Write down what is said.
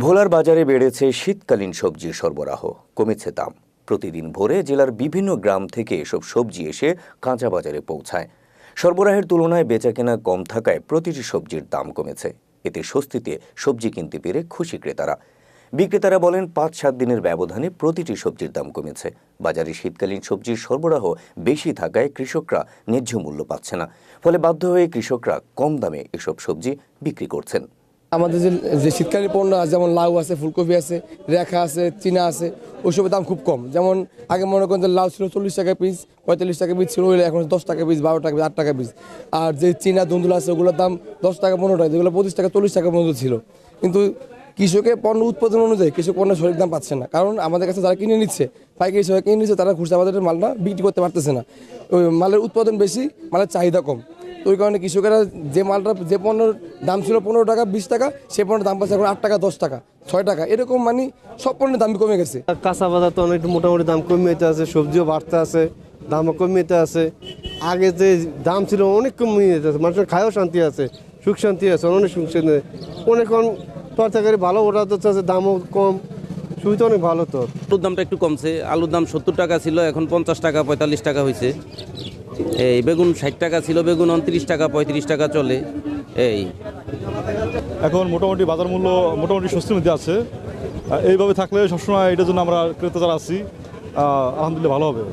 ভোলার বাজারে বেড়েছে শীতকালীন সবজির সরবরাহ, কমেছে দাম। প্রতিদিন ভোরে জেলার বিভিন্ন গ্রাম থেকে এসব সবজি এসে কাঁচা বাজারে পৌঁছায়। সরবরাহের তুলনায় বেচাকেনা কম থাকায় প্রতিটি সবজির দাম কমেছে। এতে স্বস্তিতে সবজি কিনতে পেরে খুশি ক্রেতারা। বিক্রেতারা বলেন ৫-৭ দিনের ব্যবধানে প্রতিটি সবজির দাম কমেছে। বাজারে শীতকালীন সবজির সরবরাহ বেশি থাকায় কৃষকরা ন্যায্য মূল্য পাচ্ছে না। ফলে বাধ্য হয়ে কৃষকরা কম দামে এসব সবজি বিক্রি করছেন। আমাদের যে শীতকালীন পণ্য আছে, যেমন লাউ আছে, ফুলকপি আছে, রেখা আছে, চীনা আছে, ওইসবের দাম খুব কম। যেমন আগে মনে করেন যে লাউ ছিল 40 টাকা পিস, 45 টাকা পিস ছিল, এখন 10 টাকা পিস, 12 টাকা পিস, 8 টাকা পিস। আর যে চীনা ধুন্দুল আছে ওগুলোর দাম 10 টাকা, 15 টাকা, যেগুলো 25 টাকা, 40 টাকা পর্যন্ত ছিল। কিন্তু কৃষকের পণ্য উৎপাদন অনুযায়ী কৃষক পণ্যের সঠিক দাম পাচ্ছে না, কারণ আমাদের কাছে যারা কিনে নিচ্ছে, পাইকারি হিসেবে কিনে নিচ্ছে, তারা খুচরা বাজারের মালটা বিক্রি করতে পারতেছে না। ওই মালের উৎপাদন বেশি, মালের চাহিদা কম। তো ওই কারণে কৃষকেরা যে পণ্যের দাম ছিল 15 টাকা, 20 টাকা, সে পণ্যের দাম পাচ্ছে এখন 8 টাকা, 10 টাকা, 6 টাকা, এরকম মানে সব পণ্যের দাম কমে গেছে। কাঁচা বাজার তো অনেক মোটামুটি দাম কমিয়ে আছে, সবজিও বাড়তে আছে, দামও কমিয়ে আছে। আগে যে দাম ছিল অনেক কমিয়ে আছে, মানুষের খায়ও শান্তি আছে, সুখ শান্তি আছে, অনেক সুখ শান্তি। অনেক তরকারি ভালো ওটা তো দামও কম, সুবিধা অনেক ভালো। তো আলুর দামটা একটু কমছে। আলুর দাম 70 টাকা ছিল, এখন 50 টাকা, 45 টাকা হয়েছে। এই বেগুন 60 টাকা ছিল, বেগুন 29 টাকা, 35 টাকা চলে। এই এখন মোটামুটি বাজার মূল্য মোটামুটি স্বস্তির মধ্যে আছে। এইভাবে থাকলে সবসময় এটার জন্য আমরা ক্রেতা যারা আছি, আলহামদুলিল্লাহ ভালো হবে।